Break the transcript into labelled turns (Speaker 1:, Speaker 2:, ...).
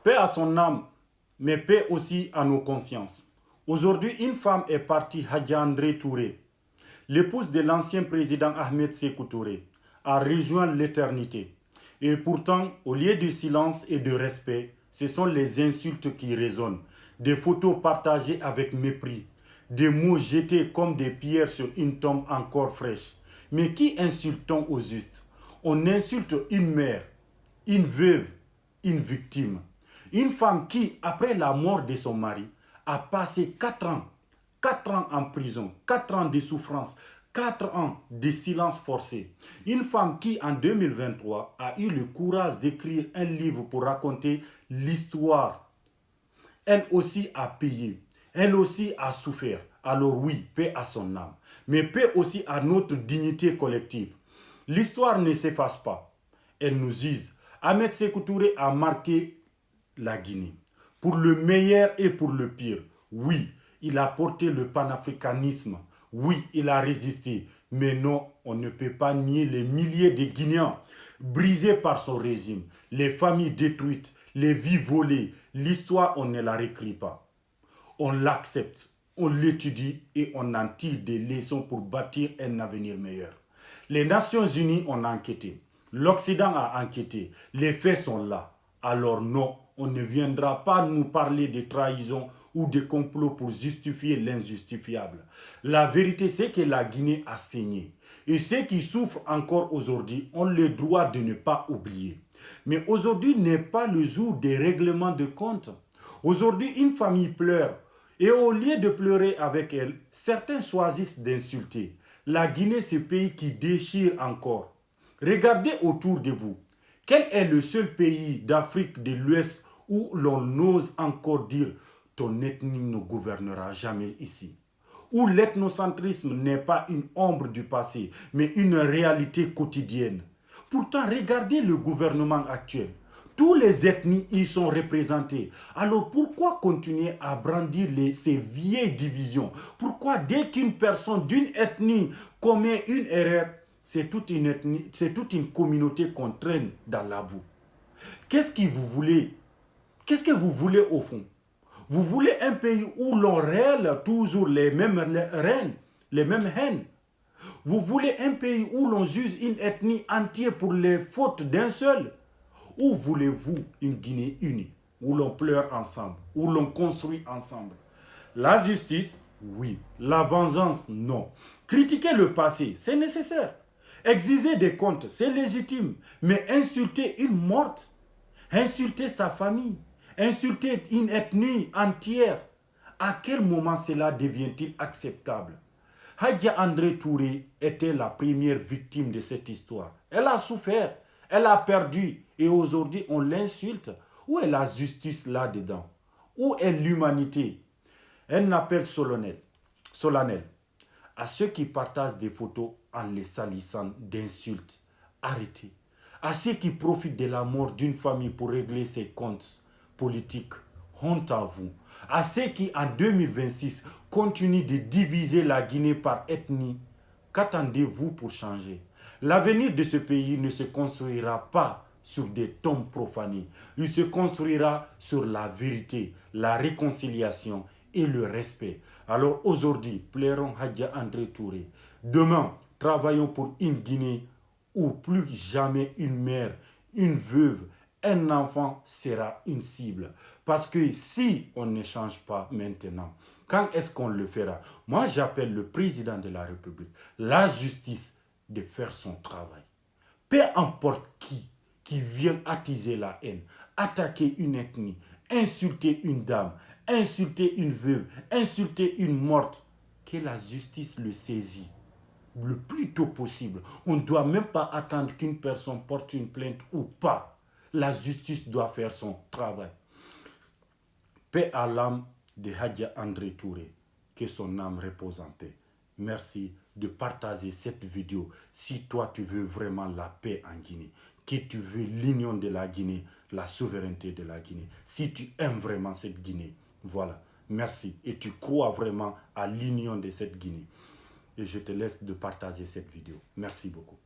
Speaker 1: Paix à son âme, mais paix aussi à nos consciences. Aujourd'hui, une femme est partie, Hadja André Touré, l'épouse de l'ancien président Ahmed Sékou Touré, a rejoint l'éternité. Et pourtant, au lieu de silence et de respect, ce sont les insultes qui résonnent, des photos partagées avec mépris, des mots jetés comme des pierres sur une tombe encore fraîche. Mais qui insulte-t-on au juste? On insulte une mère, une veuve, une victime. Une femme qui, après la mort de son mari, a passé 4 ans en prison, 4 ans de souffrance, 4 ans de silence forcé. Une femme qui, en 2023, a eu le courage d'écrire un livre pour raconter l'histoire. Elle aussi a payé, elle aussi a souffert. Alors oui, paix à son âme, mais paix aussi à notre dignité collective. L'histoire ne s'efface pas, elle nous use. Ahmed Sékou Touré a marqué la Guinée, pour le meilleur et pour le pire. Oui, il a porté le panafricanisme. Oui, il a résisté. Mais non, on ne peut pas nier les milliers de Guinéens brisés par son régime, les familles détruites, les vies volées. L'histoire, on ne la réécrit pas. On l'accepte, on l'étudie et on en tire des leçons pour bâtir un avenir meilleur. Les Nations Unies ont enquêté. L'Occident a enquêté. Les faits sont là. Alors non, on ne viendra pas nous parler de trahison ou de complot pour justifier l'injustifiable. La vérité, c'est que la Guinée a saigné. Et ceux qui souffrent encore aujourd'hui ont le droit de ne pas oublier. Mais aujourd'hui n'est pas le jour des règlements de comptes. Aujourd'hui, une famille pleure. Et au lieu de pleurer avec elle, certains choisissent d'insulter. La Guinée, ce pays qui déchire encore. Regardez autour de vous. Quel est le seul pays d'Afrique de l'Ouest où l'on ose encore dire « ton ethnie ne gouvernera jamais ici » où l'ethnocentrisme n'est pas une ombre du passé, mais une réalité quotidienne. Pourtant, regardez le gouvernement actuel. Tous les ethnies y sont représentées. Alors pourquoi continuer à brandir ces vieilles divisions? Pourquoi dès qu'une personne d'une ethnie commet une erreur, c'est toute une ethnie, c'est toute une communauté qu'on traîne dans la boue? Qu'est-ce que vous voulez? Qu'est-ce que vous voulez au fond? Vous voulez un pays où l'on règle toujours les mêmes reines, les mêmes haines? Vous voulez un pays où l'on juge une ethnie entière pour les fautes d'un seul? Ou voulez-vous une Guinée unie, où l'on pleure ensemble, où l'on construit ensemble? La justice, oui. La vengeance, non. Critiquer le passé, c'est nécessaire. Exiger des comptes, c'est légitime. Mais insulter une morte, insulter sa famille, insulter une ethnie entière, à quel moment cela devient-il acceptable? Hadja André Touré était la première victime de cette histoire. Elle a souffert, elle a perdu et aujourd'hui on l'insulte. Où est la justice là-dedans? Où est l'humanité? Un appel solennel à ceux qui partagent des photos en les salissant d'insultes. Arrêtez. À ceux qui profitent de la mort d'une famille pour régler ses comptes politiques. Honte à vous. À ceux qui, en 2026, continuent de diviser la Guinée par ethnie. Qu'attendez-vous pour changer? L'avenir de ce pays ne se construira pas sur des tombes profanées. Il se construira sur la vérité, la réconciliation et le respect. Alors aujourd'hui, plairons Hadja André Touré. Demain, travaillons pour une Guinée où plus jamais une mère, une veuve, un enfant sera une cible. Parce que si on ne change pas maintenant, quand est-ce qu'on le fera? Moi, j'appelle le président de la République, la justice, de faire son travail. Peu importe qui vient attiser la haine, attaquer une ethnie, insulter une dame, insulter une veuve, insulter une morte, que la justice le saisit le plus tôt possible. On ne doit même pas attendre qu'une personne porte une plainte ou pas. La justice doit faire son travail. Paix à l'âme de Hadja André Touré. Que son âme repose en paix. Merci de partager cette vidéo si toi tu veux vraiment la paix en Guinée, que tu veux l'union de la Guinée, la souveraineté de la Guinée. Si tu aimes vraiment cette Guinée, voilà, merci. Et tu crois vraiment à l'union de cette Guinée. Et je te laisse de partager cette vidéo. Merci beaucoup.